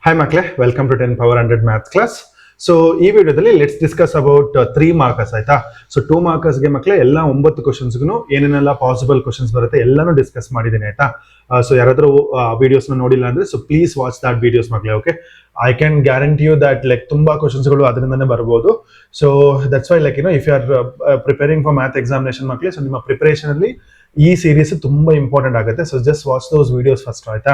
Hi Makle, welcome to 10 power 100 maths class. So ಈ ವಿಡಿಯೋದಲ್ಲಿ let's discuss about 3 markers ಆಯ್ತಾ. So 2 markers ಗೆ ಮಕ್ಕಳೇ ಎಲ್ಲ 9 ಕ್ವೆಶ್ಚನ್ಸ್ ಗೂ ಏನೇನೆಲ್ಲ ಪಾಸಿಬಲ್ ಕ್ವೆಶ್ಚನ್ಸ್ ಬರುತ್ತೆ ಎಲ್ಲಾನು ಡಿಸ್ಕಸ್ ಮಾಡಿದ್ದೀನಿ ಆಯ್ತಾ. ಸೊ ಯಾರಾದರೂ ವಿಡಿಯೋಸ್ ನ ನೋಡಿಲ್ಲ ಅಂದ್ರೆ so please watch that videos ಮಕ್ಕಳೇ. Okay, I can guarantee you that like ತುಂಬಾ ಕ್ವೆಶ್ಚನ್ಸ್ ಗಳು ಅದರಿಂದನೇ ಬರಬಹುದು. So that's why like if you are preparing for math examination ಮಕ್ಕಳೇ, ಸೊ ನಿಮ್ಮ ಪ್ರಿಪರೇಷನ್ ಅಲ್ಲಿ ಈ ಸೀರೀಸ್ ತುಂಬಾ ಇಂಪಾರ್ಟೆಂಟ್ ಆಗುತ್ತೆ. So just watch those videos first ಆಯ್ತಾ.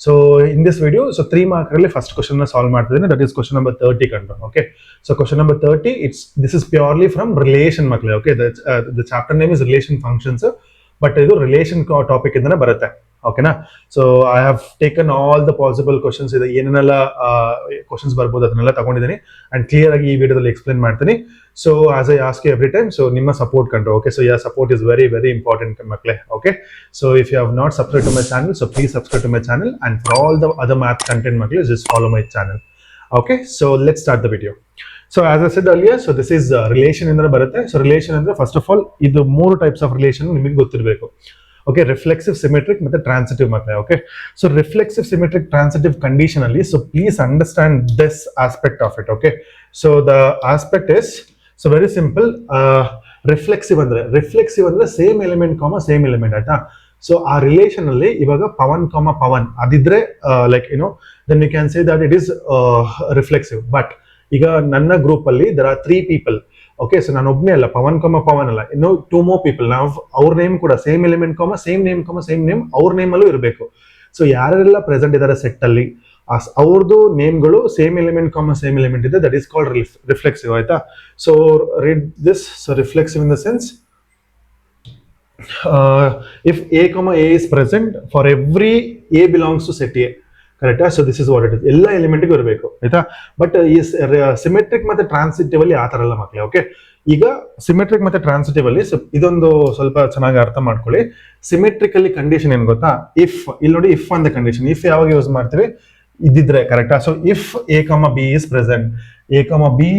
So in this video so 3 mark ಅಲ್ಲಿ ಫಸ್ಟ್ ಕ್ವೆಶ್ಚನ್ ನ ಸಾಲ್ವ್ ಮಾಡ್ತಿದ್ದೀನಿ. ದಟ್ ಇಸ್ ಕ್ವೆಶ್ಚನ್ ನಂಬರ್ 30 ಕಂಡು. Okay, so question number 30 this is purely from relation ಮಕ್ಕಳೇ. Okay, the chapter name is relation functions, but ಇದು relation topic ಇಂದನೇ ಬರುತ್ತೆ. ಓಕೆನಾ. So I have taken all the possible questions ಇದೆ, ಏನೇನೆಲ್ಲ questions ಬರ್ಬೋದು ಅದನ್ನೆಲ್ಲ ತಗೊಂಡಿದ್ದೀನಿ ಅಂಡ್ ಕ್ಲಿಯರ್ ಆಗಿ ಈ ವಿಡಿಯೋದಲ್ಲಿ ಎಕ್ಸ್ಪ್ಲೇನ್ ಮಾಡ್ತೀನಿ. So as I ask you every time, so ನಿಮ್ಮ ಸಪೋರ್ಟ್ ಕಂಡು. Okay, so your support is very very important ಮಕ್ಕಳೇ. Okay, so if you have not subscribe to my channel, so please subscribe to my channel and for all the other math content ಮಕ್ಕಳೇ just follow my channel. Okay, so let's start the video. So as I said earlier, so this is relation ಇಂದ ಬರುತ್ತೆ. So relation ಅಂದ್ರೆ first of all ಇದು 3 types of relation ನಿಮಗೆ ಗೊತ್ತಿರಬೇಕು. Okay, reflexive, symmetric ಮತ್ತೆ transitive ಮಕ್ಕಳೇ. Okay, so reflexive, symmetric, transitive condition ಅಲ್ಲಿ so please understand this aspect of it. Okay, so the aspect is so very simple. Reflexive ಅಂದ್ರೆ same element same element ಆಯ್ತಾ. So ಆ relation ಅಲ್ಲಿ ಇವಾಗ ಪವನ್ ಪವನ್ ಅದಿದ್ರೆ like then you can say that it is reflexive. But ಈಗ ನನ್ನ group ಅಲ್ಲಿ there are 3 people. Okay, so ನಾನು ಒಬ್ಬನೇ ಅಲ್ಲ, ಪವನ್ ಅಲ್ಲ, ಇನ್ನು 2 more ಪೀಪಲ್. ನಾವು ಅವ್ರ ನೇಮ್ ಕೂಡ ಸೇಮ್ ಎಲಿಮೆಂಟ್ ಸೇಮ್ ನೇಮ್ ಅವ್ರ ನೇಮ್ ಅಲ್ಲೂ ಇರಬೇಕು. ಸೊ ಯಾರೆಲ್ಲ ಪ್ರೆಸೆಂಟ್ ಇದಾರೆ ಸೆಟ್ ಅಲ್ಲಿ ಅವ್ರದ್ದು ನೇಮ್ಗಳು ಸೇಮ್ ಎಲಿಮೆಂಟ್ ಇದೆ, ದಟ್ ಈಸ್ ಕಾಲ್ಡ್ ರಿಫ್ಲೆಕ್ಸಿವ್ ಆಯ್ತಾ. So read this. So reflexive in the sense if A is present for every a belongs to set A. ಕರೆಕ್ಟಾ. So this is what it is, ಎಲ್ಲ ಎಲಿಮೆಂಟ್ಗೂ ಇರಬೇಕು ಆಯ್ತಾ. But ಈ symmetric ಮತ್ತೆ transitive ಅಲ್ಲಿ ಆ ತರ ಎಲ್ಲ ಮಕ್ಕಳೇ. ಓಕೆ, ಈಗ ಸಿಮೆಟ್ರಿಕ್ ಮತ್ತೆ ಟ್ರಾನ್ಸಿಟಿವ್ ಅಲ್ಲಿ ಇದೊಂದು ಸ್ವಲ್ಪ ಚೆನ್ನಾಗಿ ಅರ್ಥ ಮಾಡ್ಕೊಳ್ಳಿ. ಸಿಮೆಟ್ರಿಕ್ ಅಲ್ಲಿ ಕಂಡೀಷನ್ ಏನ್ ಗೊತ್ತಾ, ಇಫ್ ಇಲ್ಲಿ ನೋಡಿ, ಇಫ್ ಅಂತ ಕಂಡೀಷನ್. ಇಫ್ ಯಾವಾಗ ಯೂಸ್ ಮಾಡ್ತೀವಿ, ಇದ್ದಿದ್ರೆ ಕರೆಕ್ಟಾ. So if A B is present, A be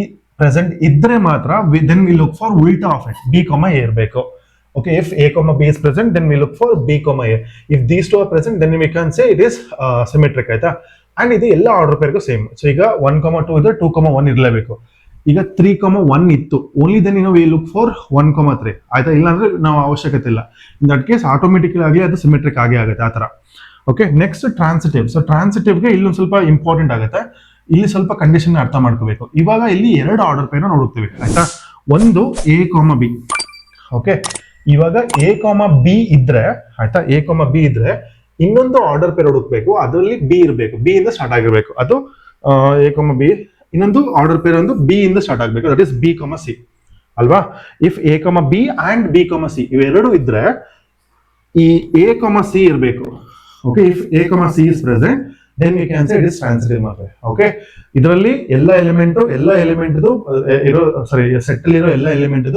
present ಇದ್ರೆ ಮಾತ್ರ ದೆನ್ ವಿ ಲುಕ್ ಫಾರ್ ಉಲ್ಟಾ ಆಫ್ ಇಟ್, ಬಿ ಎ ಇರಬೇಕು. Okay, if a b is present, then we look for b a. If these two are present, then we can say it is symmetric ಆಯ್ತಾ. And ಇದು ಎಲ್ಲ order ಪೇರ್ಗೂ same. So ಈಗ 1, 2 ಇದ್ರೆ 2, 1 ಇರಲೇಬೇಕು. ಈಗ 3, 1 ಇತ್ತು, only then we look for 1, 3 ಆಯ್ತಾ. ಇಲ್ಲ ಅಂದ್ರೆ ನಾವು ಅವಶ್ಯಕತೆ ಇಲ್ಲ. ಇನ್ ದಟ್ ಕೇಸ್ ಆಟೋಮೆಟಿಕಲಿ ಆಗಿ ಅದು ಸಿಮೆಟ್ರಿಕ್ ಆಗುತ್ತೆ ಆ ತರ. Okay, next transitive. ಸೊ ಟ್ರಾನ್ಸಿಟಿವ್ಗೆ ಇಲ್ಲೊಂದು ಸ್ವಲ್ಪ ಇಂಪಾರ್ಟೆಂಟ್ ಆಗುತ್ತೆ. ಇಲ್ಲಿ ಸ್ವಲ್ಪ ಕಂಡೀಷನ್ ಅರ್ಥ ಮಾಡ್ಕೋಬೇಕು. ಇವಾಗ ಇಲ್ಲಿ 2 ಆರ್ಡರ್ ಪೇರ್ ನೋಡುತ್ತೀವಿ ಆಯ್ತಾ. ಒಂದು a, b. ಓಕೆ, ಇವಾಗ ಎ ಬಿ ಇದ್ರೆ ಆಯ್ತಾ, ಎ ಬಿ ಇದ್ರೆ ಇನ್ನೊಂದು ಆರ್ಡರ್ ಪೇರ್ ಹುಡುಕ್ಬೇಕು, ಅದರಲ್ಲಿ ಬಿ ಇರಬೇಕು, ಬಿ ಇಂದ ಸ್ಟಾರ್ಟ್ ಆಗಿರ್ಬೇಕು. ಅದು ಎ ಬಿ, ಇನ್ನೊಂದು ಆರ್ಡರ್ ಪೇರ್ ಒಂದು ಬಿ ಇಂದ ಸ್ಟಾರ್ಟ್ ಆಗ್ಬೇಕು, ದಟ್ ಇಸ್ ಬಿ ಸಿ ಅಲ್ವಾ. If A B and B C ಇವೆರಡು ಇದ್ರೆ ಈ ಎ ಸಿ ಇರಬೇಕು. Okay, if A C is present then you can say it is transitive ಮಾತ್ರ. ಓಕೆ, ಇದರಲ್ಲಿ ಎಲ್ಲ ಎಲಿಮೆಂಟ್ ಇರೋ ಸೆಟ್ ಅಲ್ಲಿ ಇರೋ ಎಲ್ಲ ಎಲಿಮೆಂಟ್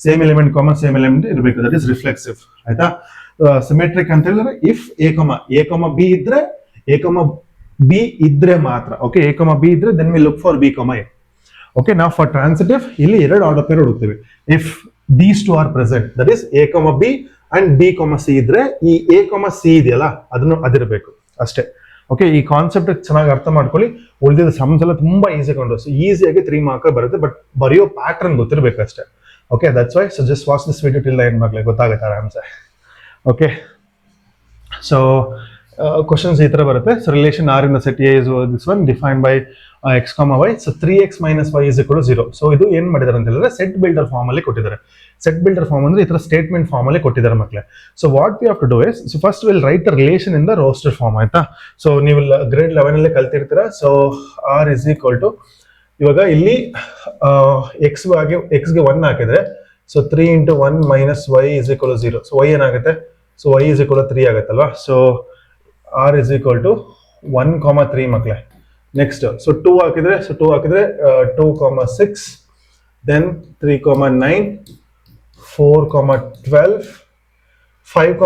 ಸೇಮ್ ಎಲಿಮೆಂಟ್ ಇರಬೇಕು, ದಟ್ ಇಸ್ ರಿಫ್ಲೆಕ್ಸಿವ್ ಆಯ್ತಾ. ಸಿಮೆಟ್ರಿಕ್ ಅಂತ ಹೇಳಿದ್ರೆ ಇಫ್ ಎ ಬಿ ಇದ್ರೆ ಬಿ ಇದ್ರೆ ಮಾತ್ರ. ಓಕೆ, ಎ ಬಿ ಇದ್ರೆ then we look for B A. Okay, ನಾವು ಫಾರ್ ಟ್ರಾನ್ಸಿಟಿವ್ ಇಲ್ಲಿ 2 ಆರ್ಡರ್ ಪೇರ್ ಹುಡುಕ್ತೀವಿ. If these 2 are present, that is A B and B C ಇದ್ರೆ ಈ ಎ ಸಿ ಇದೆಯಲ್ಲ ಅದಿರಬೇಕು ಅಷ್ಟೇ. ಓಕೆ, ಈ ಕಾನ್ಸೆಪ್ಟ್ ಚೆನ್ನಾಗಿ ಅರ್ಥ ಮಾಡ್ಕೊಳ್ಳಿ. ಉಳಿದಿದ್ದ ಸಮ್ಸ್ ಎಲ್ಲ ತುಂಬಾ ಈಸಿ ಕೊಂಡು ಈಸಿಯಾಗಿ 3 ಮಾರ್ಕ್ ಬರುತ್ತೆ, ಬಟ್ ಬರೆಯೋ ಪ್ಯಾಟರ್ನ್ ಗೊತ್ತಿರಬೇಕು ಅಷ್ಟೇ. Okay, that's why. So just watch this video till end ಮಕ್ಕಳೇ, ಗೊತ್ತಾಗುತ್ತೆ ಆರಾಮ್ಸೆ. ಓಕೆ, ಸೊ ಕ್ವಶನ್ಸ್ ಈ ತರ ಬರುತ್ತೆ. So relation R in the set A is this one defined by x, y. So 3x - y = 0. So ಇದು ಏನ್ ಮಾಡಿದಾರೆ ಅಂತ ಹೇಳಿದ್ರೆ ಸೆಟ್ ಬಿಲ್ಡರ್ ಫಾರ್ಮ್ ಅಲ್ಲಿ ಕೊಟ್ಟಿದ್ದಾರೆ. ಸೆಟ್ ಬಿಲ್ಡರ್ ಫಾರ್ಮ್ ಅಂದ್ರೆ ಈ ತರ ಸ್ಟೇಟ್ಮೆಂಟ್ ಫಾರ್ಮ್ ಅಲ್ಲಿ ಕೊಟ್ಟಿದ್ದಾರೆ ಮಕ್ಕಳೇ. So what we have to do is, so first will write the relation in the roster form ಆಯ್ತಾ. ಸೊ ನೀವು ಗ್ರೇಡ್ 11 ಅಲ್ಲಿ ಕಲ್ತಿರ್ತೀರಾ. So r is equal to, ಇವಾಗ ಇಲ್ಲಿ x ಗೆ 1 ಹಾಕಿದ್ರೆ ಸೊ 3 × 1 - y = 0. ಸೊ y ಏನಾಗುತ್ತೆ, ಸೊ y = 3 ಆಗುತ್ತಲ್ವಾ. So r is equal to 1, 3 ಮಕ್ಕಳೇ. ನೆಕ್ಸ್ಟ್ ಸೊ 2 ಹಾಕಿದ್ರೆ 2, 6 ದೆನ್ 3, 9 4, 12 5,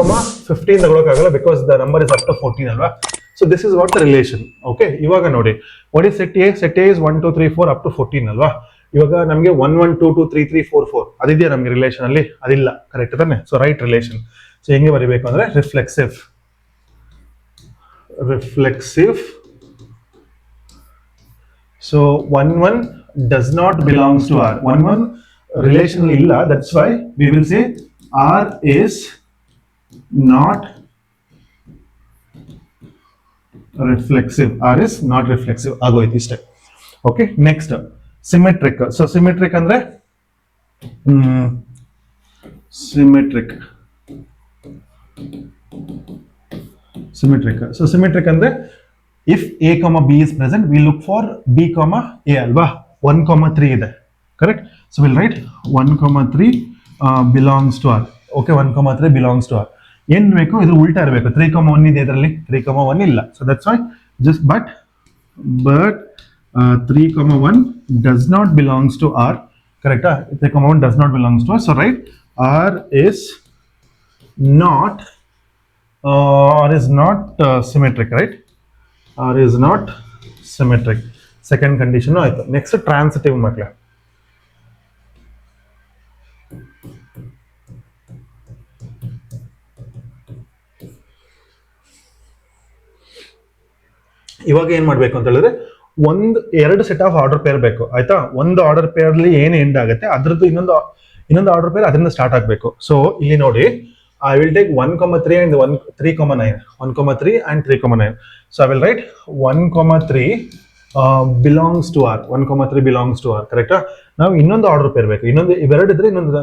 15 ತಗೊಳಕ್ಕಾಗಲ್ಲ because the number is up to 14 ಅಲ್ವಾ. So this is what the relation. Okay, ಇವಾಗ ನೋಡಿ what is set A is 1, 2, 3, 4 up to 14 ಅಲ್ವಾ. ಇವಾಗ ನಮಗೆ 1, 1, 2, 2, 3, 3, 4, 4 ಅದಿದೆಯಾ ನಮಗೆ ರಿಲೇಷನ್ ಅಲ್ಲಿ? ಅದಿಲ್ಲ, ಕರೆಕ್ಟ್ ತಾನೆ. So right relation. ಸೊ ಹೆಂಗೆ ಬರೀಬೇಕು ಅಂದ್ರೆ reflexive So 1 1 does not belongs to R. 1 1 relational illa, that's why we will say R is not reflexive. R is not reflexive agoyti step. Okay, next symmetric. So symmetric andre symmetric. So symmetric andre if a comma b is present, we look for b comma a alva. 1 comma 3 ide, correct? So we'll write 1 comma 3 belongs to R. Okay, 1 comma 3 belongs to R. ಏನು ಬೇಕು ಇದು ಉಲ್ಟಾ ಇರಬೇಕು. 3 comma 1 ಇದೆ ಇದರಲ್ಲಿ, 3 comma 1 ಇಲ್ಲ. So that's why just but 3 comma 1 does not belongs to R, correct? 3 comma 1 does not belongs to R. So right, R is not symmetric, right? R is not symmetric. Second condition ಆಯ್ತು. Next transitive ಮಕ್ಕಳೇ. ಇವಾಗ ಏನ್ ಮಾಡ್ಬೇಕು ಅಂತ ಹೇಳಿದ್ರೆ ಎರಡು set of order peer ಬೇಕು, ಆಯ್ತಾ? ಒಂದು ಆರ್ಡರ್ ಪೇರ್ ಅಲ್ಲಿ ಏನ್ ಎಂಡ್ ಆಗುತ್ತೆ ಅದ್ರದ್ದು ಇನ್ನೊಂದು ಆರ್ಡರ್ ಪೇರ್ ಅದರಿಂದ ಸ್ಟಾರ್ಟ್ ಆಗಬೇಕು. ಸೊ ಇಲ್ಲಿ ನೋಡಿ, I will take 1 comma 3 and 3 comma 9. 1 comma 3 and 3 comma 9. So I will write 1 comma 3 belongs to R. 1 comma 3 belongs to R, correct? Now ಇನ್ನೊಂದು ಆರ್ಡರ್ ಪೇರ್ ಬೇಕು, ಇನ್ನೊಂದು ಇವೆರಡು ಇದ್ರೆ ಇನ್ನೊಂದು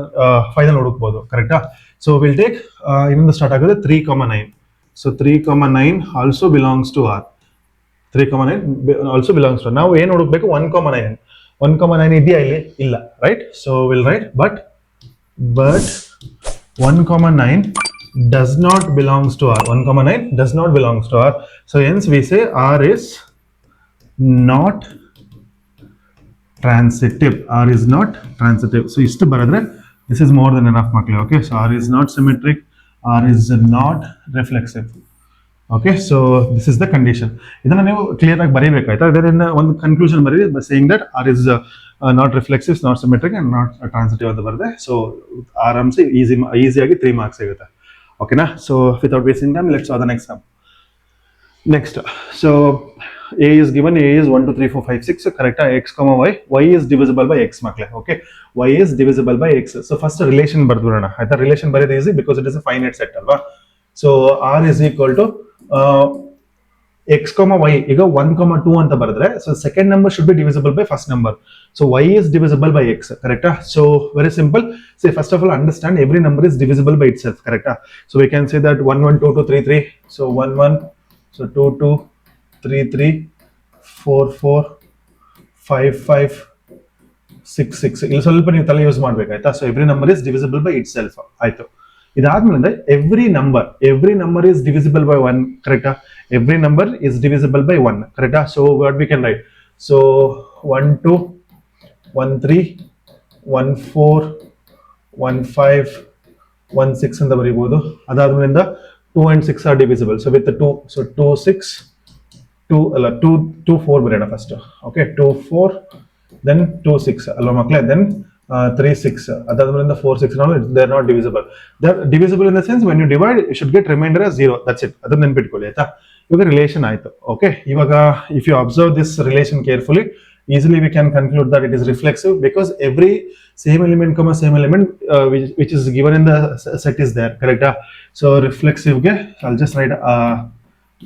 ಫೈನಲ್ ಹುಡುಕ್ಬೋದು, ಕರೆಕ್ಟಾ? ಸೊ ವಿಲ್ ಟೇಕ್ ಇನ್ನೊಂದು ಸ್ಟಾರ್ಟ್ ಆಗುತ್ತೆ 3 comma 9. So 3 comma 9 also belongs to R. 3 comma 9 also belongs to R. ನಾವು ಏನು ಹುಡುಕ್ಬೇಕು? 1 comma 9. 1 comma 9 ಇದೆಯಾ ಇಲ್ಲಿ? ಇಲ್ಲ, right? So will right but 1 comma 9 does not belongs to R. 1 comma 9 does not belongs to R. So hence we say R is not transitive. R is not transitive. So istu baradre this is more than enough makle. Okay, so R is not symmetric. R is not reflexive. Okay, so this is the condition. Idanna ನೀವು clear ಆಗಿ ಬರೀಬೇಕು, ಆಯ್ತಾ? ಇದನ್ನ ಒಂದು conclusion ಬರೀರಿ by saying that R is not reflexive, not symmetric and not transitive ಅಂತ ಬರೆದೆ. So ಆರಾಮ್ಸೆ ಈಸಿಯಾಗಿ 3 marks ಸಿಗುತ್ತೆ. ಓಕೆನಾ? So without wasting time, let's saw the next sum. Next, so A is given, A is 1 2 3 4 5 6, correct? X comma y, y is divisible by x makle. Okay, y is divisible by x. So first relation ಬರ್ದ್ಬಿಡೋಣ, ಆಯ್ತಾ? relation ಬರೆಯೋದು easy because it is a finite set ಅಲ್ವಾ? So R is equal to x comma y, ಈಗ 1 comma 2 ಅಂತ ಬರೆದ್ರೆ, so second number should be divisible by first number. So y is divisible by x, correct? So very simple. Say first of all understand every number is divisible by itself, correct? So we can say that 1 1 2 2 3 3, so 1 1, so 2 2 3 3 4 4 5 5 6 6. ಇಲ್ಲಿ ಸ್ವಲ್ಪ ನೀವು ತಲೆ use ಮಾಡ್ಬೇಕಾಯ್ತಾ? So every number is divisible by itself, ಆಯ್ತು. ಇದಾದ್ಮೇಲೆ every number is divisible by 1, ಕರೆಕ್ಟಾ? Every number is divisible by 1, ಕರೆಕ್ಟಾ? So what we can write? So 1 2 1 3 1 4 1 5 1 6 ಅಂತ ಬರೀಬಹುದು. ಅದಾದ್ಮೇಲಿಂದ 2 and 6 are divisible. So with the 2, so 2 6 2 4 ಬರೆಯೋಣ first. Okay, 2 4 then 2 6 ಅಲ್ವಾ ಮಕ್ಕಳೇ? then 3 6, ಅದಾದ್ಮೇಲಿಂದ 4 6 they are not divisible. They are divisible in the sense when you divide you should get remainder as 0. That's it. ಅದನ್ನ ನೆನಪಿಟ್ಕೊಳ್ಳಿ, ಆಯ್ತಾ? ಇವಾಗ relation ಆಯ್ತು. Okay, ಇವಾಗ if you observe this relation carefully, easily we can conclude that it is reflexive because every same element comma same element which is given in the set is there, correct? So reflexive ge I'll just write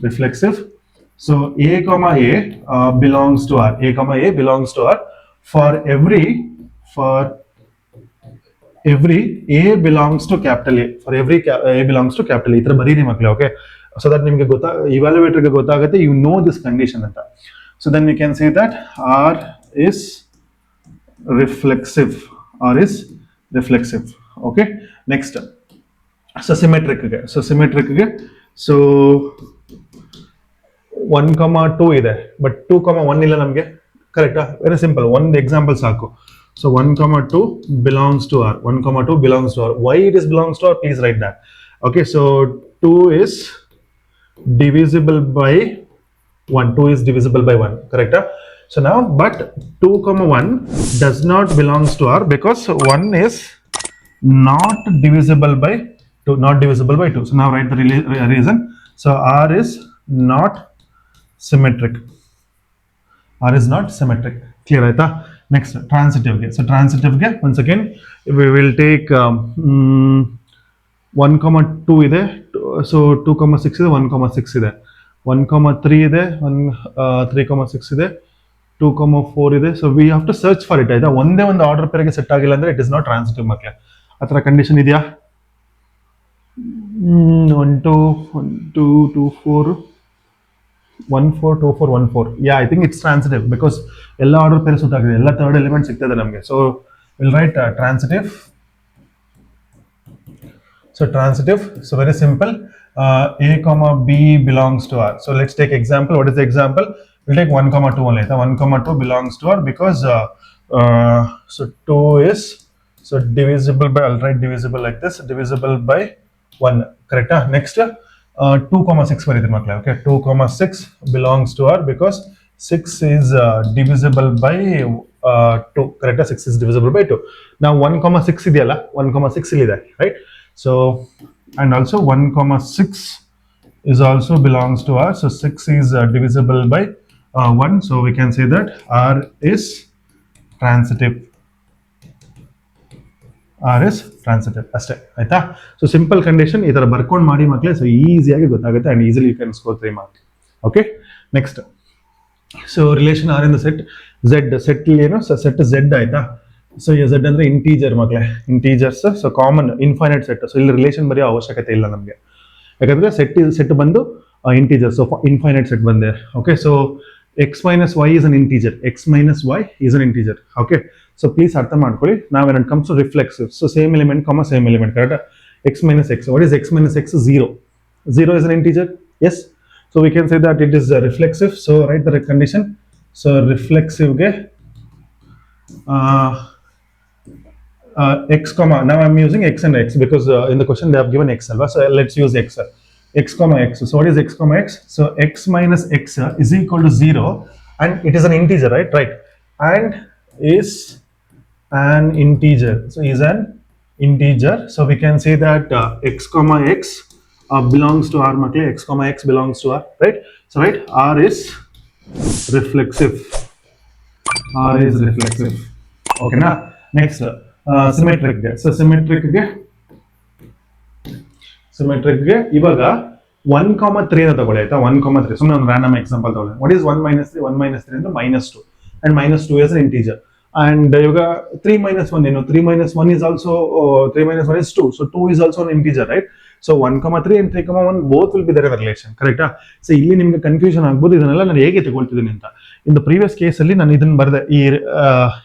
reflexive. So a comma a belongs to R. A comma a belongs to R for every a belongs to capital A. For every a belongs to capital A. ಈ ತರ ಬರೀರಿ ಮಕ್ಕಳೇ. Okay, so that ನಿಮಗೆ evaluator ಗೆ ಗೊತ್ತಾಗುತ್ತೆ you know this condition ಅಂತ. So then we can say that R is reflexive. R is reflexive. Okay, next, so symmetric ಗೆ, so 1 comma 2 ಇದೆ but 2 comma 1 ಇಲ್ಲ ನಮಗೆ, ಕರೆಕ್ಟಾ? ವೆರಿ ಸಿಂಪಲ್, ಒಂದು ಎಕ್ಸಾಂಪಲ್ ಸಾಕು. So 1 comma 2 belongs to R. 1 comma 2 belongs to R. Why it is belongs to R? Please write that. Okay, so 2 is divisible by 1. 2 is divisible by 1, correct? So now, but 2 comma 1 does not belongs to R because 1 is not divisible by 2. Not divisible by 2. So now write the reason. So R is not symmetric. R is not symmetric. Clear aita? Next, transitive ge. So transitive ge, once again we will take 1,2 ಇದೆ, so 2,6 ಇದೆ, 1,6 ಇದೆ, 1,3 ಇದೆ, 3,6 ಇದೆ, 2,4 ಇದೆ. So we have to search for it ಆಯ್ತಾ. ಒಂದೇ ಒಂದು order ಪೇರ್ಗೆ set ಆಗಿಲ್ಲ ಅಂದ್ರೆ ಇಟ್ ಇಸ್ ನಾಟ್ ಟ್ರಾನ್ಸಿಟಿವ್ ಮಕ್ಕಳೇ. ಆ ಥರ ಕಂಡೀಷನ್ ಇದೆಯಾ? 1 2 1 2 2 4 1 4 2 4 1 4. ಯಾ, I think it's transitive because ಎಲ್ಲ ಆರ್ಡರ್ ಪೇರ್ ಸೂಟ್ ಆಗಿದೆ, ಎಲ್ಲ ಥರ್ಡ್ ಎಲಿಮೆಂಟ್ ಸಿಗ್ತದೆ ನಮಗೆ. So will right transitive. So transitive, so very simple. A comma B belongs to R. So let's take example. What is the example? We'll take 1,2 only. 1,2 belongs to R because so 2 is so divisible by, I'll write divisible like this, divisible by 1. Correct? Next, 2,6 okay, 2,6 belongs to R because 6 is divisible by 2. Correct? 6 is divisible by 2. Now 1,6 ideyala, 1,6 ide, right? So, and also 1,6 is also belongs to R. So 6 is divisible by 1. So we can say that R is transitive. R is transitive. ಅಷ್ಟೇ ಆಯ್ತಾ. So simple condition ಈ ತರ ಬರ್ಕೊಂಡು ಮಾಡಿ ಮಕ್ಕಳೇ, so ಈಸಿಯಾಗಿ ಗೊತ್ತಾಗುತ್ತೆ and easily you can score 3 marks. Okay, next. So relation R in the set Z. Set ಏನು? ಸೆಟ್ ಝೆಡ್ ಆಯ್ತಾ. ಸೊ ಝೆಡ್ ಅಂದ್ರೆ ಇಂಟೀಜರ್ ಮಕ್ಕಳೇ, integers. So common infinite set. So ಇಲ್ಲಿ ರಿಲೇಷನ್ ಬರೆಯೋ ಅವಶ್ಯಕತೆ ಇಲ್ಲ ನಮಗೆ, ಯಾಕಂದ್ರೆ ಸೆಟ್ ಬಂದು ಇಂಟೀಜರ್. ಸೊ ಇನ್ಫೈನೈಟ್ ಸೆಟ್ ಬಂದೆ. Okay, so x minus y is an integer. X minus y is an integer. Okay, so please ಅರ್ಥ ಮಾಡ್ಕೊಳ್ಳಿ. Now when it comes to reflexive, so same element comma same element, correct? X minus x. What is x minus x? 0. 0 is an integer. Yes. So we can say that it is reflexive. So write the condition. So reflexive ge x comma. Now I'm using x and x because in the question they have given x, alva. So let's use x. X comma x. So what is x comma x? So x minus x is equal to 0 and it is an integer, right? Right. And is an integer. So is an integer. So we can say that x comma x belongs to R. X comma x belongs to R, right? So right, R is reflexive. R is reflexive. Okay, now next symmetric. So symmetric ಗೆ ಇವಾಗ 1,3 ಅಂತ ತಗೊಳ್ಳಿ ಆಯ್ತಾ. 1,3 ಸುಮ್ಮನೆ ಒಂದು random example ತಗೊಳ್ಳಿ. What is 1 minus 3? 1 minus 3 ಅಂದ್ರೆ -2 and -2 is an integer. And ಇವಾಗ 3 minus 1 ಏನು? 3 minus 1 is also 3 minus 1 is 2. So 2 is also an integer, right? So 1,3 and 3,1 both will be there in the relation. Correct? So ಇಲ್ಲಿ ನಿಮಗೆ confusion ಆಗ್ಬೋದು, ಇದನ್ನೆಲ್ಲ ನಾನು ಹೇಗೆ ತಗೊಳ್ತಿದ್ದೀನಿ ಅಂತ. ಇನ್ ದ ಪ್ರೀವಿಯಸ್ ಕೇಸ್ ಅಲ್ಲಿ ನಾನು ಇದನ್ನ ಬರ್ದೆ,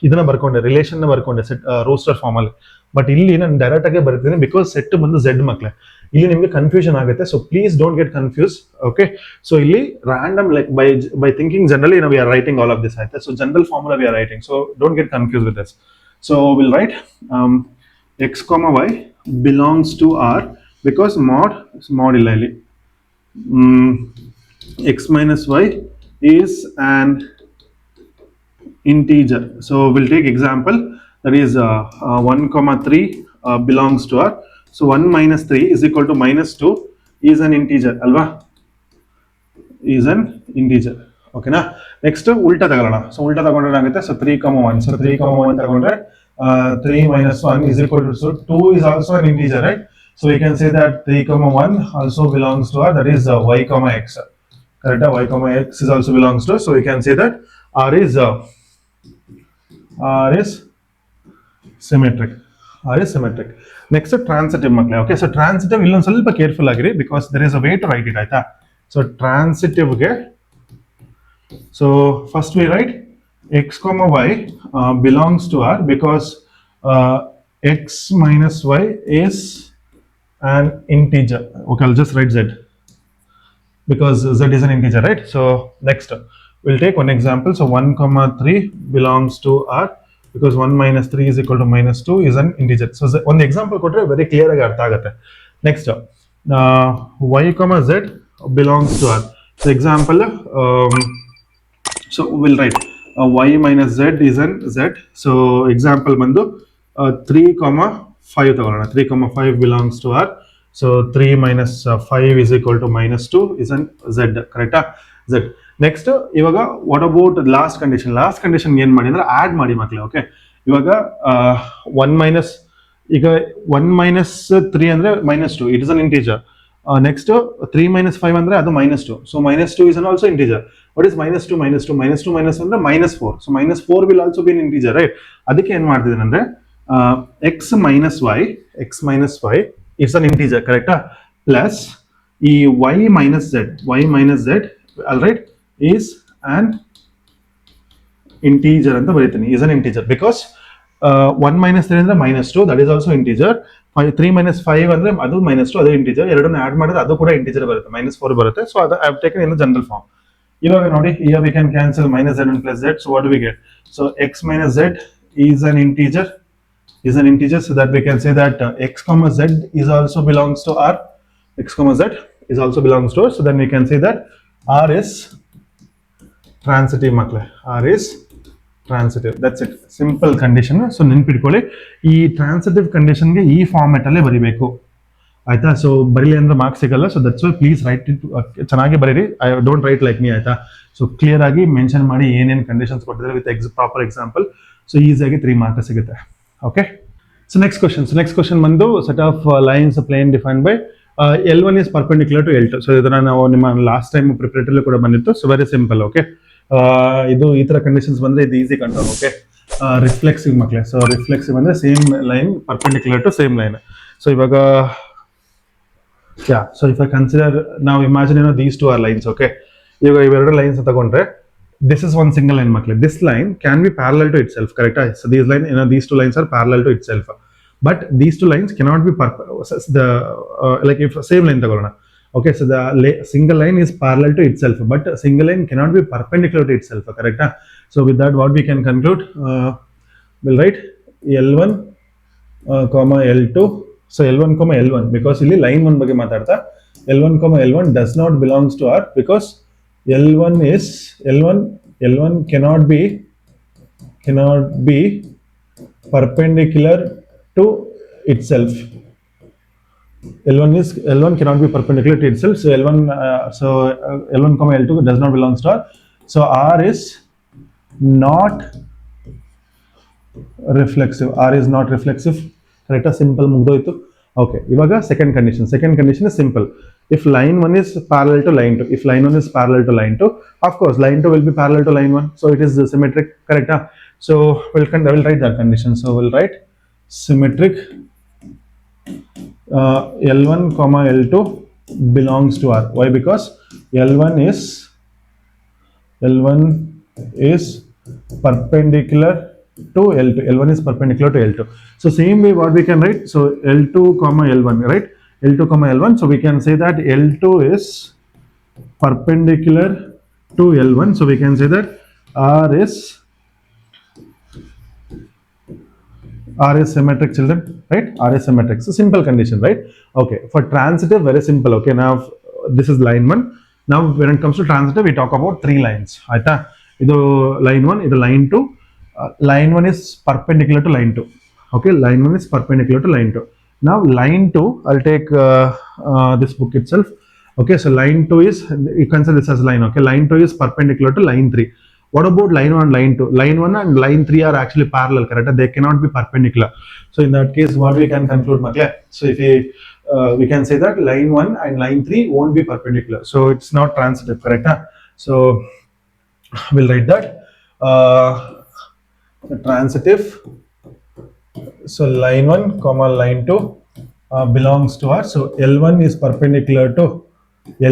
ಇದನ್ನ ಬರ್ಕೊಂಡೆ, ರಿಲೇಷನ್ ನ ಬರ್ಕೊಂಡೆ ಸೆಟ್ ರೋಸ್ಟರ್ ಫಾರ್ಮ್ ಅಲ್ಲಿ. ಬಟ್ ಇಲ್ಲಿ ನಾನು ಡೈರೆಕ್ಟ್ ಆಗಿ ಬರ್ತೀನಿ ಬಿಕಾಸ್ ಸೆಟ್ ಬಂದು ಝೆಡ್ ಮಕ್ಕಳೇ. ಇಲ್ಲಿ ನಿಮಗೆ ಕನ್ಫ್ಯೂಷನ್ ಆಗುತ್ತೆ. So please don't get confuse. Okay, so ಇಲ್ಲಿ random like by thinking generally ನಾವು are writing all of this ಆಯ್ತಾ. So general formula we are writing. So don't get confuse with this. So will write x comma y belongs to R because mod ಇಲ್ಲ ಇಲ್ಲಿ. X minus y is an integer. So we'll take example, that is 1,3 belongs to R. So 1 minus 3 is equal to -2 is an integer, alva? Is an integer. Okay na? Next ulta ತಗೊಳ್ಳೋಣ. So ulta ತಗೊಂಡ್ರೆ ಏನಾಗುತ್ತೆ? So 3,1. So 3,1 ತಗೊಂಡ್ರೆ 3 minus 1 is equal to, so 2 is also an integer, right? So we can say that 3,1 also belongs to R, that is y comma x. Correct? Y comma x is also belongs to. So we can say that R is symmetric. R is symmetric. Next, transitive makle. Okay, so transitive illon ಸ್ವಲ್ಪ careful agiri because there is a way to write it ಆಯ್ತಾ. So transitive ge, so first we write x comma y belongs to R because x minus y is an integer. Okay, I'll just write z because z is an integer, right? So next we'll take one example. So 1,3 belongs to R because 1 minus 3 is equal to -2 is an integer. So on the example kotre very clear ಆಗಿ ಅರ್ಥ ಆಗುತ್ತೆ. Next y comma z belongs to R. So example, so we'll write y minus z is an z. So example ಬಂದು 3,5 ತಗೊಳ್ಳೋಣ. 3,5 belongs to R. So 3 minus 5 is equal to -2 is an z. Correct? Z. Next ಇವಾಗ what about last condition ಏನ್ ಮಾಡಿ ಅಂದ್ರೆ add ಮಾಡಿ ಮಕ್ಕಳೇ. Okay, ಇವಾಗ 1 minus, ಈಗ 1 ಮೈನಸ್ 3 ಅಂದ್ರೆ -2, it is an integer. Next 3 minus 5 ಅಂದ್ರೆ ಅದು -2, so -2 is an also integer. What is -2 ಅಂದ್ರೆ -4, so -4 will also be an integer, right? ಅದಕ್ಕೆ ಏನ್ ಮಾಡ್ತಿದ್ದೀನಿ ಅಂದ್ರೆ x minus y is an integer, ಕರೆಕ್ಟಾ? ಪ್ಲಸ್ ಈ y minus z, all right, is an integer ಅಂತ ಬರೀತೀನಿ, is an integer because 1 minus 3 ಅಂದ್ರೆ -2, that is also integer. 3 minus 5 ಅಂದ್ರೆ ಅದು -2, ಅದು ಇಂಟಿಜರ್. ಎರಡನ್ನ ಆಡ್ ಮಾಡಿದ್ರೆ ಅದು ಕೂಡ ಇಂಟಿಜರ್ ಬರುತ್ತೆ, -4 ಬರುತ್ತೆ. ಸೊ ಅದು I have taken in general form. ಇವಾಗ ನೋಡಿ, here we can cancel -z and plus z, so what do we get? So x minus z is an integer, so that we can say that x comma z is also belongs to r. X comma z is also belongs to r, so then we can say that r is transitive ಮಕ್ಕಳೇ, r is transitive. That's it, simple condition. So ನೆನ್ಪಿಟ್ಕೊಳ್ಳಿ, ಈ transitive ಕಂಡೀಷನ್ಗೆ ಈ format ಅಲ್ಲೇ ಬರೀಬೇಕು, ಆಯ್ತಾ? So ಬರೀಲಿ ಅಂದ್ರೆ marks ಸಿಗಲ್ಲ. So that's Y please right it, ಚೆನ್ನಾಗಿ ಬರೀರಿ. I don't right like me, ಆಯ್ತಾ? ಸೊ ಕ್ಲಿಯರ್ ಆಗಿ ಮೆನ್ಷನ್ ಮಾಡಿ ಏನೇನು ಕಂಡೀಷನ್ಸ್ ಕೊಟ್ಟಿದ್ದಾರೆ ವಿತ್ ಪ್ರಾಪರ್ ಎಕ್ಸಾಂಪಲ್. ಸೊ ಈಸಿಯಾಗಿ 3 ಮಾರ್ಕ್ಸ್ ಸಿಗುತ್ತೆ. ಓಕೆ, ಸೊ ನೆಕ್ಸ್ಟ್ ಕ್ವಶನ್ ಬಂದು set of lines plane defined by L1 is perpendicular to L2. So ಇದನ್ನ ನಾವು ನಿಮ್ಮ ಲಾಸ್ಟ್ ಟೈಮ್ ಪ್ರಿಪರೇಟರಿ ಕೂಡ ಬಂದಿತ್ತು. So very simple. ಓಕೆ, ಇದು ಈ ತರ ಕಂಡೀಷನ್ಸ್ ಬಂದ್ರೆ ಇದು ಈಸಿ ಕಂಟ್ರೋಲ್. ಓಕೆ, ರಿಫ್ಲೆಕ್ಸಿವ್ ಮಕ್ಕಳೇ. ಸೊ ರಿಫ್ಲೆಕ್ಸಿವ್ ಅಂದ್ರೆ same line perpendicular to same line. So ಇವಾಗ ಸೊ ಇಫ್ ಐ ಕನ್ಸಿಡರ್, ನಾವು imagine these two are lines. Okay, ಇವಾಗ ಇವೆರಡು ಲೈನ್ಸ್ ತಗೊಂಡ್ರೆ this is one single line ಮಕ್ಕಳೇ. This line can be parallel to itself, ಕರೆಕ್ಟಾ? So these two lines are parallel to itself, but these two lines cannot be like if same line ತಗೊಳ್ಳೋಣ. Okay, so the single line is parallel to itself, but a single line cannot be perpendicular to itself, correct? So with that, what we can conclude, we'll write L1 comma L2. So L1 comma L1, because ಇಲ್ಲಿ line 1 ಬಗ್ಗೆ ಮಾತಾಡ್ತಾ, L1 comma L1 does not belongs to R, because L1 cannot be perpendicular to itself. L1 cannot be perpendicular to itself. So L1 comma L2 does not belongs to R. So R is not reflexive. Correct? Simple mugdoitu. Okay, ivaga second condition is simple. If line 1 is parallel to line 2, of course line 2 will be parallel to line 1, so it is symmetric, correct? So I will write that condition. So we'll write symmetric L1 comma L2 belongs to R. Why? Because L1 is perpendicular to L2. L1 is perpendicular to L2. So same way what we can write, so L2 comma L1, right? L2 comma L1, so we can say that L2 is perpendicular to L1, so we can say that R is symmetric, children, right? R is symmetric. So simple condition, right? Okay, for transitive, very simple. Okay, now this is line 1. Now when it comes to transitive, we talk about 3 lines. Aita, idu line 1, idu line 2. Line 1 is perpendicular to line 2. Okay, line 1 is perpendicular to line 2. Now line 2, I'll take this book itself. Okay, so line 2 is, you consider this as line. Okay, line 2 is perpendicular to line 3. What about line 1 and line 2? Line 1 and line 3 are actually parallel, correct? They cannot be perpendicular. So in that case, what we can conclude, Makle? So if we can say that line 1 and line 3 won't be perpendicular. So it's not transitive, correct? So we'll write that transitive. So line 1 comma line 2 belongs to R. So L1 is perpendicular to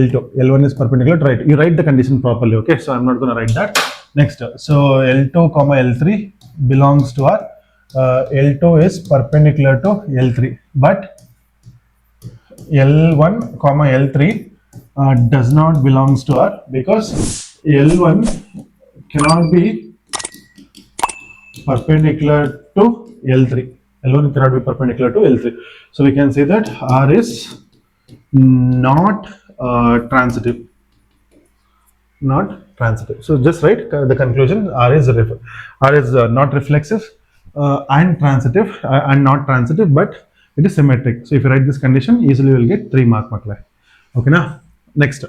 L2. L1 is perpendicular to, right? You write the condition properly, okay? So I'm not going to write that. Next, so L2 comma L3 belongs to R. L2 is perpendicular to L3, but L1 comma L3 does not belongs to R, because L1 cannot be perpendicular to L3. L1 cannot be perpendicular to L3. So we can say that R is not transitive. So just write the conclusion. R is not reflexive and transitive and not transitive, but it is symmetric. So if you write this condition, easily you will get 3 mark. Okay, now next.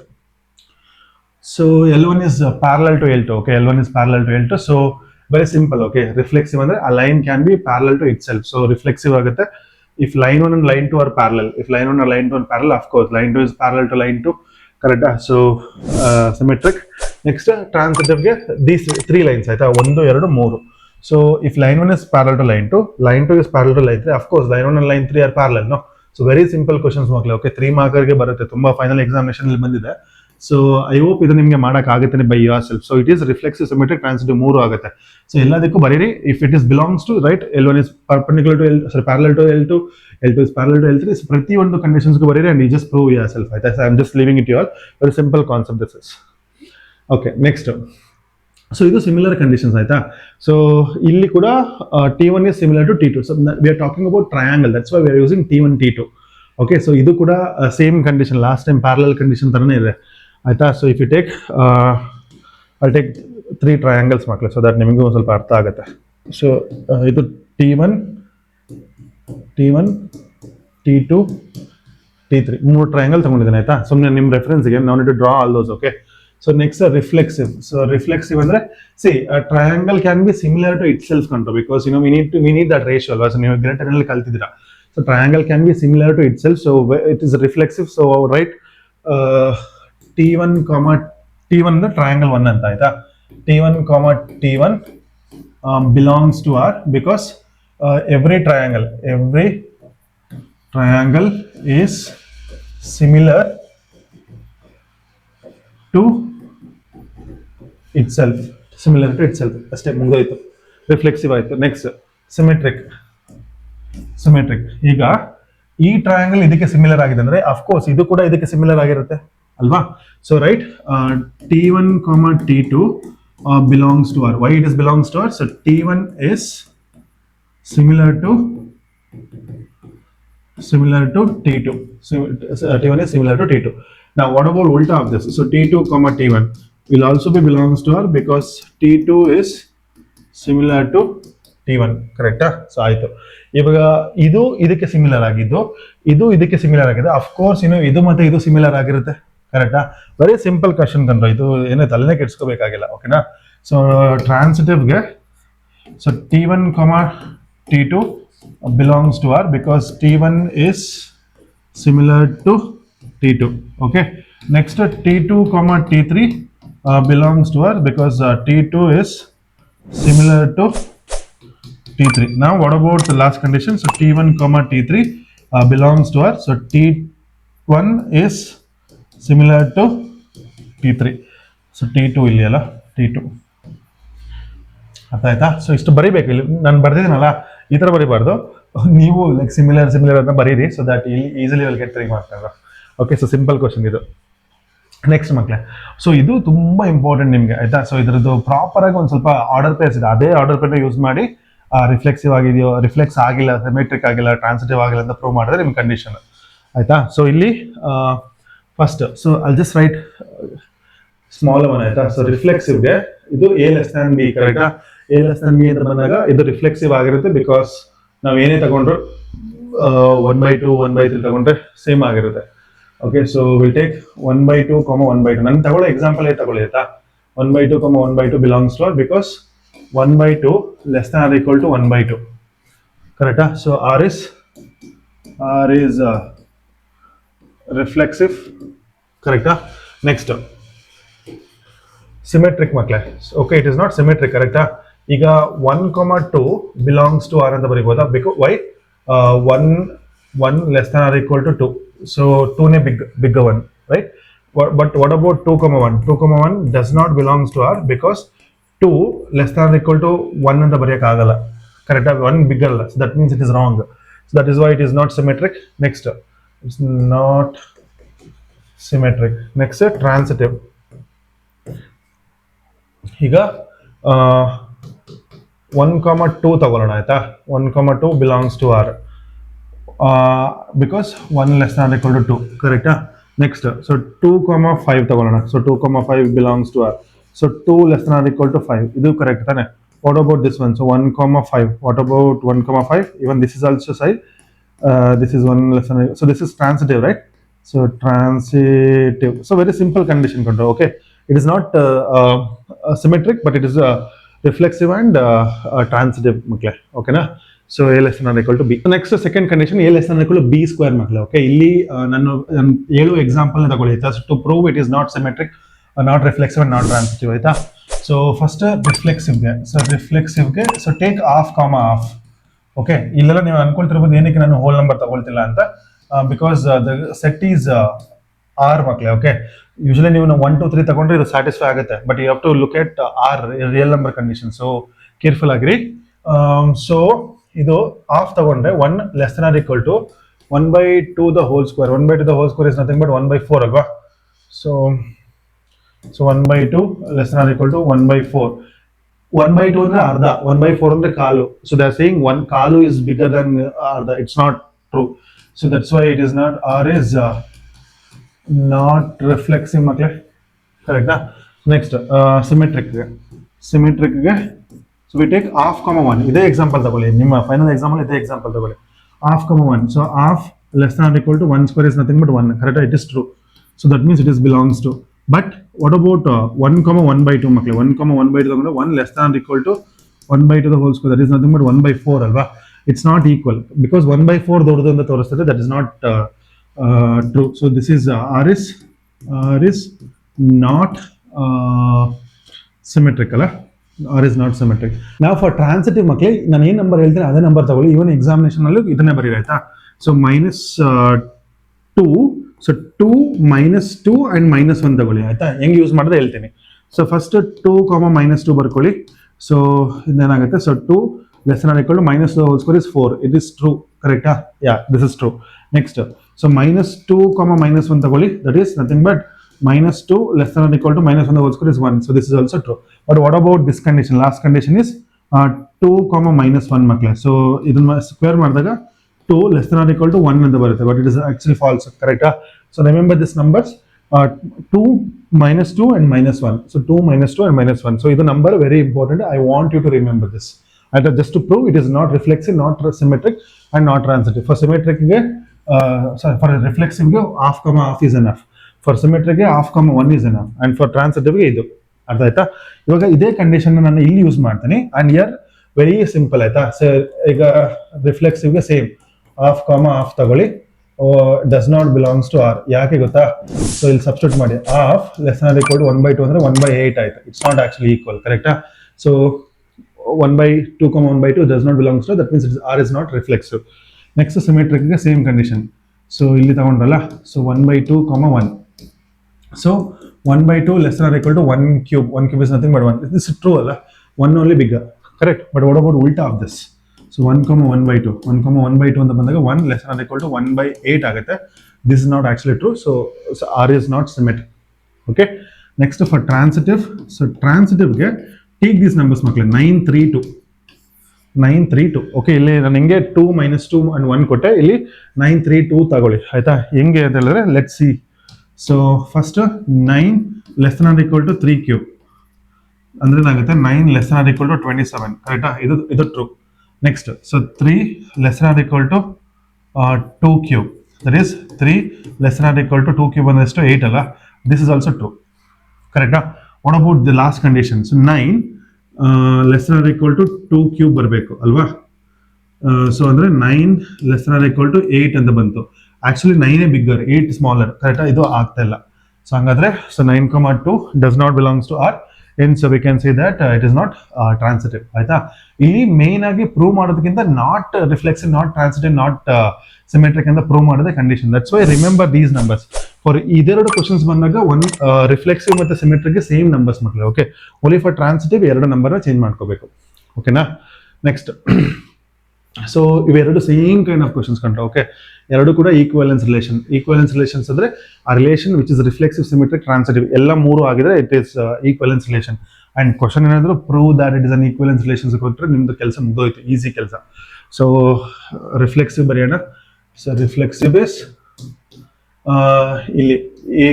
So L1 is parallel to L2. Okay, L1 is parallel to L2. So very simple. Okay, reflexive ಅಂದ್ರೆ a line can be parallel to itself. So reflexive ಆಗುತ್ತೆ if line 1 and line 2 are parallel. If line 1 and line 2 are parallel, of course line 2 is parallel to line 2. Correct. So symmetric. Next transitive ಗೆ these three lines ಆಯ್ತಾ, 1 2 3. So if line 1 is parallel to line 2, line 2 is parallel to line 3, of course line 1 and line 3 are parallel, no? So very simple questions ಮಕ್ಕಳೇ. Okay, 3 marker ಗೆ ಬರುತ್ತೆ, ತುಂಬಾ final examination ಅಲ್ಲಿ ಬಂದಿದೆ. So I hope ಇದು ನಿಮಗೆ ಮಾಡೋಕ್ಕಾಗುತ್ತೆ by yourself. So it is reflexive, symmetric, transitive ಮೂರು ಆಗುತ್ತೆ. ಸೊ ಎಲ್ಲದಕ್ಕೂ ಬರೀರಿ if it is belongs to right L1 is perpendicular to parallel to L2, L2 is parallel to L3. ಪ್ರತಿಯೊಂದು ಕಂಡೀಷನ್ಸ್ಗೂ ಬರೀರಿ and you just prove yourself ಆಯ್ತಾ. I am just leaving it you all, very simple concept this is. Okay, next. So ಇದು similar conditions ಆಯ್ತಾ. So ಇಲ್ಲಿ ಕೂಡ T1 is similar to T2. So we are talking about triangle, that's why we are using T1 T2. Okay, so ಇದು ಕೂಡ same condition, last time parallel condition ಥರನೇ ಇದೆ ಆಯ್ತಾ. So if you take I take 3 triangles ಮಕ್ಕಳು, so that ನಿಮಗೂ ಒಂದು ಸ್ವಲ್ಪ ಅರ್ಥ ಆಗುತ್ತೆ. ಸೊ ಇದು T1 T2 T3 3 ಟ್ರಯಾಂಗಲ್ ತಗೊಂಡಿದ್ದೀನಿ ಆಯ್ತಾ. ಸುಮ್ಮನೆ ನಿಮ್ಮ ರೆಫರೆನ್ಸ್ಗೆ ನಾವು need to draw all those. Okay, so next reflexive. So reflexive ಅಂದ್ರೆ C triangle can be similar to itself control, because we need that ratio ಅಲ್ವಾ. ಸೊ ನೀವು ಗ್ರೇಟರ್ನಲ್ಲಿ ಕಲ್ತಿದ್ದೀರಾ. So triangle can be similar to itself, so it is reflexive. So write T1 ಅಂದ್ರೆ triangle 1 ಅಂತ ಆಯ್ತಾ. T1 belongs to R because every triangle is similar to itself. ಅಷ್ಟೇ, ಮುಗಿದೋಯ್ತು. ರಿಫ್ಲೆಕ್ಸಿವ್ ಆಯ್ತು. Next symmetric. ಈಗ ಈ ಟ್ರಯಾಂಗಲ್ ಇದಕ್ಕೆ similar ಆಗಿದೆ ಅಂದ್ರೆ ಅಫ್ಕೋರ್ಸ್ ಇದು ಕೂಡ ಇದಕ್ಕೆ ಸಿಮಿಲರ್ ಆಗಿರುತ್ತೆ ಅಲ್ವಾ. So write T1 T2 belongs to R. Why it is belongs to R? So T1 is similar to T2. So T1 is similar to T2. Now what about ulta of this? So T2 T1 will also be belongs to R because T2 is similar to T1. ಕರೆಕ್ಟಾ? So ಆಯ್ತು. ಇವಾಗ ಇದು ಇದಕ್ಕೆ similar ಆಗಿದ್ದು, ಇದು ಇದಕ್ಕೆ similar ಆಗಿದೆ. Of course ಇದು ಮತ್ತೆ ಇದು ಸಿಮಿಲರ್ ಆಗಿರುತ್ತೆ. ಕರೆಕ್ಟಾ? ವೆರಿ ಸಿಂಪಲ್ ಕ್ವಶನ್ ಕಂಡ್ರೆ, ಇದು ಏನೋ ತಲೆನೇ ಕೆಡ್ಸ್ಕೋಬೇಕಾಗಿಲ್ಲ. ಓಕೆನಾ? ಸೊ ಟ್ರಾನ್ಸಿಟಿವ್ಗೆ so T1 T2 belongs to R because T1 is similar to T2. Okay. Next T2 T3 belongs to R because T2 is similar to T3. Now what about the last condition? So T1 T3 belongs to R. So T1 is similar to T3. So T2 ಇಲ್ಲಿ ಅಲ್ಲ, T2 ಅರ್ಥ ಆಯ್ತಾ. So ಇಷ್ಟು ಬರೀಬೇಕು. ಇಲ್ಲಿ ನಾನು ಬರ್ದಿದ್ದೀನಲ್ಲ, ಈ ಥರ ಬರೀಬಾರ್ದು. ನೀವು ಲೈಕ್ ಸಿಮಿಲರ್ ಅಂತ ಬರೀರಿ, ಸೊ ದಟ್ ಇಲ್ಲಿ easily will get 3 marks. Okay, so simple question ಇದು. ನೆಕ್ಸ್ಟ್ ಮಕ್ಕಳೇ, ಸೊ ಇದು ತುಂಬಾ ಇಂಪಾರ್ಟೆಂಟ್ ನಿಮಗೆ ಆಯ್ತಾ. ಸೊ ಇದ್ರದ್ದು ಪ್ರಾಪರ್ ಆಗಿ ಒಂದು ಸ್ವಲ್ಪ ಆರ್ಡರ್ ಪೇರ್ಸ್ ಇದೆ, ಅದೇ ಆರ್ಡರ್ ಪೇರ್ನ ಯೂಸ್ ಮಾಡಿ ರಿಫ್ಲೆಕ್ಸಿವ್ ಆಗಿದೆಯೋ, ರಿಫ್ಲೆಕ್ಸ್ ಆಗಿಲ್ಲ, ಸಿಮೆಟ್ರಿಕ್ ಆಗಿಲ್ಲ, ಟ್ರಾನ್ಸಿಟಿವ್ ಆಗಿಲ್ಲ ಅಂತ ಪ್ರೂವ್ ಮಾಡಿದ್ರೆ ನಿಮ್ಮ ಕಂಡೀಷನ್ ಆಯ್ತಾ. ಸೊ ಇಲ್ಲಿ first so I'll just right small one ಆಯ್ತಾ. ಸೊ ರಿಫ್ಲೆಕ್ಸಿವ್ಗೆ ಇದು A<B ಕರೆಕ್ಟಾ. A<B ಅಂತ ಬಂದಾಗ ಇದು ರಿಫ್ಲೆಕ್ಸಿವ್ ಆಗಿರುತ್ತೆ ಬಿಕಾಸ್ ನಾವು ಏನೇ ತಗೊಂಡ್ರು 1/2 1/3 ತಗೊಂಡ್ರೆ ಸೇಮ್ ಆಗಿರುತ್ತೆ. ಓಕೆ, ಸೊ ವಿಲ್ ಟೇಕ್ 1/2 1/2. ನಾನು ತಗೊಳ್ಳೋ ಎಕ್ಸಾಂಪಲ್ ತಗೊಳ್ಳಿ ಆಯ್ತಾ. 1/2 1/2 belongs to R because 1/2 less than or equal to 1/2. ಕರೆಕ್ಟಾ. ಸೊ R is reflexive. ಕರೆಕ್ಟಾ. ನೆಕ್ಸ್ಟ್ ಸಿಮೆಟ್ರಿಕ್ ಮಕ್ಕಳೇ. Okay, it is not symmetric. ಕರೆಕ್ಟಾ. ಈಗ 1 2 ಬಿಲಾಂಗ್ಸ್ ಟು R ಅಂತ ಬರೀಬೋದಾ? Because why 1 less than or equal to 2. So 2 ನೇ bigger one, right? But what about 2 1? 2 1 does not belongs to R because 2 less than or equal to 1 ಅಂತ ಬರೆಯಕ್ಕೆ ಆಗಲ್ಲ. ಕರೆಕ್ಟಾ. 1 bigger ಅಲ್ಲ, so that means it is wrong. So that is why it is not symmetric. Next, it's not symmetric. Next, transitive. ಈಗ 1 2 ತಗೊಳ್ಳೋಣ ಆಯ್ತಾ. 1 2 belongs to R because 1 less than or equal to 2. ಕರೆಕ್ಟಾ. Next so 2 5 ತಗೊಳ್ಳೋಣ. So 2 5 belongs to R. So 2 less than or equal to 5. ಇದು correct ತಾನೆ. What about this one? So 1 5. What about 1 5? Even this is also side. This is 1 less than. So this is transitive, right? So transitive. So very simple condition control. Okay. It is not symmetric, but it is reflexive and transitive makle. Okay na? So a less than or equal to b. Next second condition, a less than or equal to b square makle. Okay, illi nannu 7 example na tagoli aita to prove it is not symmetric, not reflexive and not transitive aita. So first reflexive ge, so take half comma half. Okay, ಇಲ್ಲೆಲ್ಲ ನೀವು ಅನ್ಕೊಳ್ತಿರ್ಬೋದು ಏನಕ್ಕೆ ನಾನು hole number ತಗೊಳ್ತಿಲ್ಲ ಅಂತ, because the set is R ಮಕ್ಳೆ. Okay, usually ನೀವು 1 2 3 ತಗೊಂಡ್ರೆ ಇದು ಸ್ಯಾಟಿಸ್ಫೈ ಆಗುತ್ತೆ, but you have to look at R real number condition. So careful ಆಗಿರಿ. ಸೊ ಇದು ಹಾಫ್ ತಗೊಂಡ್ರೆ 1 less than or equal to 1/2 the whole square. 1/2 the whole square is nothing but 1/4 ಅಲ್ವಾ. So 1/2 less than or equal to 1/4. 1/2 ಅಂದ್ರೆ ಅರ್ಧ, 1/4 ಅಂದ್ರೆ ಕಾಲು. So they are saying 1 call is bigger than ಅರ್ಧ. It's not true. So that's why it is not, R is not reflexive ಮಕ್ಕಳೇ. Correct ನಾ? Next symmetric ಗೆ so we take half comma 1. ಇದೇ example ತಗೊಳ್ಳಿ, ನಿಮ್ಮ ಫೈನಲ್ ಎಕ್ಸಾಂಪಲ್ ಇದೇ example ತಗೊಳ್ಳಿ. half comma 1. So half less than or equal to 1 square is nothing but 1. Correct? It is true. So that means it is belongs to. But what about 1 comma 1/2 ಮಕ್ಕಳೇ? 1 comma 1/2 ತಗೊಂಡ್ರೆ 1 less than or equal to 1/2 the whole square, that is nothing but 1/4 ಅಲ್ವಾ. It's not equal because 1/4 ದೊಡ್ಡದು ಅಂತ ತೋರಿಸ್ತದೆ. That is not true. So this is R is not symmetric ಅಲ್ಲ. R is not symmetric. Now for transitive ಮಕ್ಕಳೇ, ನಾನು ಏನು number ಹೇಳ್ತೀನಿ ಅದೇ ನಂಬರ್ ತಗೊಳ್ಳಿ. ಈವನ್ ಎಕ್ಸಾಮಿನೇಷನ್ ಅಲ್ಲೂ ಇದನ್ನೇ ಬರೀರಿ ಆಯ್ತಾ. ಸೊ -2. ಸೊ 2 -2 and -1 ತಗೊಳ್ಳಿ ಆಯ್ತಾ. ಹೆಂಗೆ ಯೂಸ್ ಮಾಡಿದ್ರೆ ಹೇಳ್ತೀನಿ. ಸೊ ಫಸ್ಟ್ 2, -2 ಬರ್ಕೊಳ್ಳಿ. ಸೊ ಇದೇನಾಗುತ್ತೆ, so 2 less than or equal to -2 the whole square is 4. It is true. Correct? Yeah, this is true. Next, so -2, -1 ತಗೊಳ್ಳಿ. That is nothing but -2 less than or equal to -1 the whole square is 1. So this is also true. But what about this condition? Last condition is 2, -1 ಮಕ್ಕಳೇ. So ಇದನ್ನ square ಮಾಡಿದಾಗ 2 less than or equal to 1 ಅಂತ ಬರುತ್ತೆ, but it is actually false. Correct? So remember this numbers, 2, -2 and -1. So 2, -2 and -1. So this number very important. I want you to remember this. Just to prove it is not reflexive, not symmetric and not transitive. For symmetric for reflexive half comma half is enough. For symmetric half comma 1 is enough. And for transitive ಇದು ಅರ್ಥ ಆಯ್ತಾ. ಇವಾಗ ಇದೇ condition ನಾನು ಇಲ್ಲಿ use ಮಾಡ್ತೀನಿ. And here very simple ಆಯ್ತಾ. So ಈಗ ರಿಫ್ಲೆಕ್ಸಿವ್ಗೆ ಸೇಮ್ ಹಾಫ್ ಕಾಮ ಹಾಫ್ ತಗೊಳ್ಳಿ. Does not belongs to R. ಯಾಕೆ ಗೊತ್ತಾ? ಸೊ ಇಲ್ಲಿ ಸಬ್ಸ್ಟಿಟ್ಯೂಟ್ ಮಾಡಿ. Half less than or equal to 1/2 ಅಂದ್ರೆ 1/8 ಆಯ್ತು. It's not actually equal. ಕರೆಕ್ಟಾ? So 1/2, 1/2 does not belongs to, that means R is not reflexive. Next symmetric ಗೆ same condition. So ಇಲ್ಲಿ ತಗೊಂಡ್ರಲ್ಲ, so 1/2, 1. So 1/2 less than or equal to 1 cube. 1 cube is nothing but 1. This is true ಅಲ್ಲ? 1 only bigger. Correct? But what about ulta of this? So 1, 1/2. 1, 1/2 ಅಂತ ಬಂದಾಗ 1 less than or equal to 1/8 ಆಗುತ್ತೆ. This is not actually true. So R is not symmetric. Okay? Next for transitive. So transitive ಗೆ take these numbers ಮಕ್ಕಳೇ. 9, 3, 2. 9, 3, 2. Okay, ಇಲ್ಲಿ ನಾನು ಹೆಂಗೆ 2, -2 and 1 ಕೊಟ್ಟೆ. ಇಲ್ಲಿ 9, 3, 2 ತಗೊಳ್ಳಿ ಆಯ್ತಾ. ಹೆಂಗೆ ಅಂತ ಹೇಳಿದ್ರೆ let's see. So first 9 less than or equal to 3 cube ಅಂದ್ರೆ ಏನಾಗುತ್ತೆ, 9 less than or equal to 27. ಕರೆಕ್ಟಾ? ಇದು true. Next, so 3 less than or equal to 2 cube. That is 3 less than or equal to 2 cube ಅಂದ್ರೆ ಎಷ್ಟು? 8 ಅಲ್ಲ. This is also true. ಕರೆಕ್ಟಾ? What about the last condition? So 9 less than or equal to 2 cube ಬರಬೇಕು ಅಲ್ವಾ. So ಅಂದ್ರೆ 9 less than or equal to 8 ಅಂತ ಬಂತು. Actually 9 bigger, 8 smaller. ಕರೆಕ್ಟಾ? ಇದು ಆಗ್ತಾ ಇಲ್ಲ. ಸೊ ಹಂಗಾದ್ರೆ so 9, 2 does not belongs to R. Hence we can say that it is not transitive. ಆಯ್ತಾ? ಇಲ್ಲಿ ಮೇನ್ ಆಗಿ ಪ್ರೂವ್ ಮಾಡೋದಕ್ಕಿಂತ not reflexive, not transitive, not symmetric ಅಂತ ಪ್ರೂವ್ ಮಾಡೋದೇ condition. That's why remember these numbers. For ಇದೆರಡು questions ಬಂದಾಗ ಒಂದು reflexive ಮತ್ತೆ ಸಿಮೆಟ್ರಿಕ್ ಸೇಮ್ ನಂಬರ್ಸ್ ಮಕ್ಕಳು. ಓಕೆ, ಓನ್ಲಿ ಫಾರ್ ಟ್ರಾನ್ಸಿಟಿವ್ ಎರಡು ನಂಬರ್ನ ಚೇಂಜ್ ಮಾಡ್ಕೋಬೇಕು. ಓಕೆನಾ? ನೆಕ್ಸ್ಟ್, ಸೊ ಇವೆರಡು ಸೇಮ್ ಕೈಂಡ್ ಆಫ್ ಕ್ವಶನ್ಸ್ ಕಂಡ್ರೆ. ಓಕೆ, ಎರಡು ಕೂಡ ಈಕ್ವಲೆನ್ಸ್ ರಿಲೇಷನ್. ಈಕ್ವಲೆನ್ಸ್ ರಿಲೇಷನ್ಸ್ ಅಂದ್ರೆ ಆ relation which is reflexive, symmetric, transitive ಎಲ್ಲ ಮೂರು ಆಗಿದ್ರೆ it is equivalence relation. And question ಏನಾದ್ರು prove that it is an equivalence relations ಕೊಟ್ಟರೆ ನಿಮ್ದು ಕೆಲಸ ಮುಗಿದೋಯ್ತು, ಈಸಿ ಕೆಲಸ. ಸೊ ರಿಫ್ಲೆಕ್ಸಿವ್ ಬರೆಯೋಣ. ಸೊ ರಿಫ್ಲೆಕ್ಸಿವ್ ಇಸ್ ಇಲ್ಲಿ a,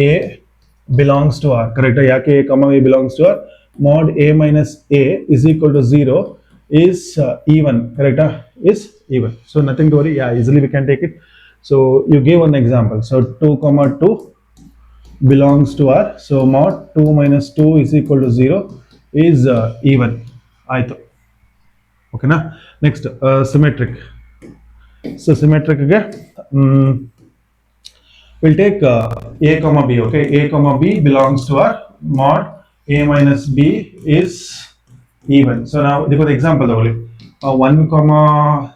a belongs to R. ಕರೆಕ್ಟಾ? ಯಾಕೆ a, a belongs to R? Mod a minus a is equal to 0 is even. Correct? Is even. So nothing to worry. Yeah, easily we can take it. So you give one example. So 2, 2 belongs to R. So mod 2 minus 2 is equal to 0 is even. Okay, na? Next, symmetric. So symmetric again. We'll take a comma b. Okay, a comma b belongs to R. Mod a minus b is even. So now, the example 1 comma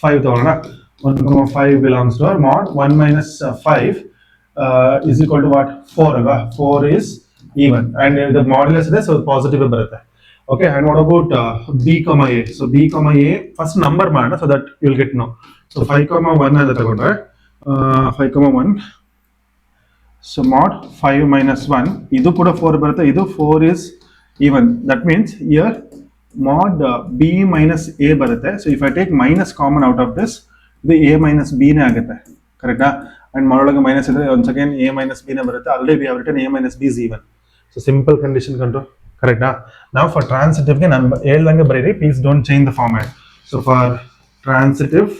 5 1 comma 5 belongs to R. Mod 1 minus 5 is equal to what? 4. 4 is even, and the modulus is so positive. Okay, and what about b comma a? So b comma a first number so that you'll get no. So 5 comma 1 5 comma 1. So mod 5 minus 1, idu kuda 4 barata, idu 4 is even. That means here mod b minus a barate. So if I take minus common out of this, the a minus b ne agate. Correct? And modulaga minus once again a minus b ne barate. Already we have written a minus b is even. So simple condition control. Correct? Now for transitive, please don't change the format. So for transitive,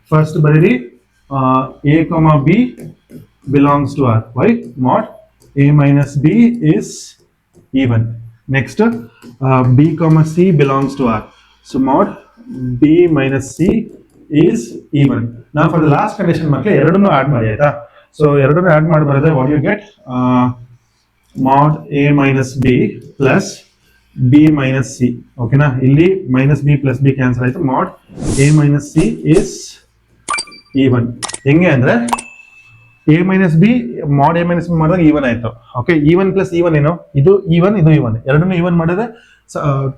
first bariri a comma b belongs to R. Why? Mod a minus b is even. Next, b comma c belongs to R. So mod b minus c is even. Now for the last condition, add ಮಾಡಿ. So add what you get? Mod a minus b plus b minus c. Okay, na? Illi minus b plus b cancel ಆಯ್ತು. Mod a minus c is even. ಹೆಂಗೆ ಅಂದ್ರೆ a minus b mod a minus b ಮಾಡಿದಾಗ even ಆಯ್ತು. Okay, even plus even ಏನು? ಇದು even, ಇದು even. ಎರಡನ್ನೂ even ಮಾಡಿದ್ರೆ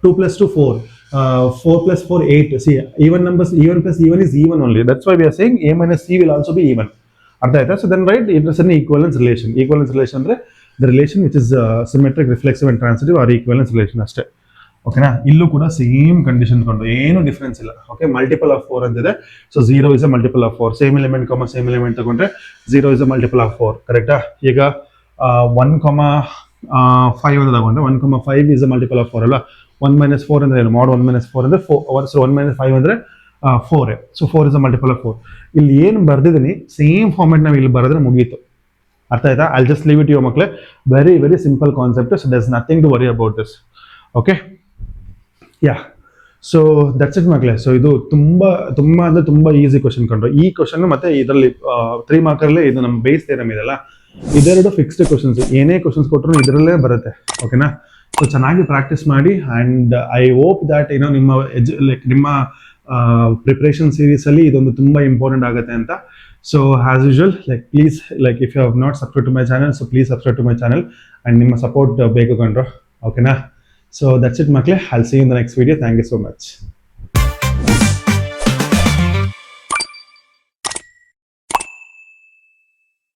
2 plus 2 4, 4 plus 4 8. See, even numbers, even plus even is even only. That's why we are saying a minus c will also be even. ಅರ್ಥ ಆಯ್ತಾ? So then write it is an equivalence relation. Equivalence relation ಅಂದ್ರೆ the relation which is symmetric, reflexive and transitive or equivalence relation ಅಷ್ಟೇ. ಓಕೆನಾ? ಇಲ್ಲೂ ಕೂಡ same condition ಕೊಂಡು ಏನು difference ಇಲ್ಲ. ಓಕೆ, ಮಲ್ಟಿಪಲ್ ಆಫ್ 4 ಅಂತಿದೆ. So 0 is a multiple of 4. Same element ಕಾಮ ಸೇಮ್ ಎಲಿಮೆಂಟ್ ತಗೊಂಡ್ರೆ 0 ಇಸ್ ಅ ಮಲ್ಟಿಪಲ್ ಆಫ್ 4. ಕರೆಕ್ಟಾ? ಈಗ 1 5 ಅಂತ ತಗೊಂಡ್ರೆ 1 5 ಇಸ್ ಅ ಮಲ್ಟಿಪಲ್ ಆಫ್ 4 ಅಲ್ವಾ? 1 minus 4 ಅಂದ್ರೆ ಏನು? mod 1 minus 4 ಅಂದ್ರೆ 4. ಸೊ 1 minus 5 ಅಂದ್ರೆ 4. So 4 is a multiple of 4. ಇಲ್ಲಿ ಏನು ಬರ್ದಿದ್ದೀನಿ ಸೇಮ್ ಫಾರ್ಮೆಟ್ ನಾವು ಇಲ್ಲಿ ಬರೆದ್ರೆ ಮುಗೀತು. ಅರ್ಥ ಆಯ್ತಾ? I just leave it you ಮಕ್ಕಳೇ. Very very simple concept. So there is nothing to worry about this. Okay, yeah. So that's it ಮಕ್ಕಳೇ. ಸೊ ಇದು ತುಂಬಾ ಅಂದ್ರೆ ತುಂಬಾ ಈಸಿ ಕ್ವಶನ್ ಕಂಡ್ರು. ಈ ಕ್ವಶನ್ ಮತ್ತೆ ಇದರಲ್ಲಿ 3 ಮಾರ್ಕರ್ಲಿ ಇದು ನಮ್ಮ ಬೇಸ್ ಥಿಯರಮ್ ಇದೆಲ್ಲ, ಇದೆರಡು ಫಿಕ್ಸ್ಡ್ ಕ್ವಶನ್ಸ್. ಏನೇ ಕ್ವಶನ್ಸ್ ಕೊಟ್ಟರು ಇದರಲ್ಲೇ ಬರುತ್ತೆ. ಓಕೆನಾ? ಸೊ ಚೆನ್ನಾಗಿ ಪ್ರಾಕ್ಟೀಸ್ ಮಾಡಿ. ಅಂಡ್ ಐ ಹೋಪ್ ದಟ್ ಏನೋ ನಿಮ್ಮ ಪ್ರಿಪರೇಷನ್ ಸೀರೀಸ್ ಅಲ್ಲಿ ಇದೊಂದು ತುಂಬಾ ಇಂಪಾರ್ಟೆಂಟ್ ಆಗುತ್ತೆ ಅಂತ. So as usual, please, if you have not subscribed to my channel, so please subscribe to my channel and ನಿಮ್ಮ support ಬೇಕು ಕಂಡ್ರು. ಓಕೆನಾ? So that's it ಮಕ್ಕಳೇ. I'll see you in the next video. Thank you so much.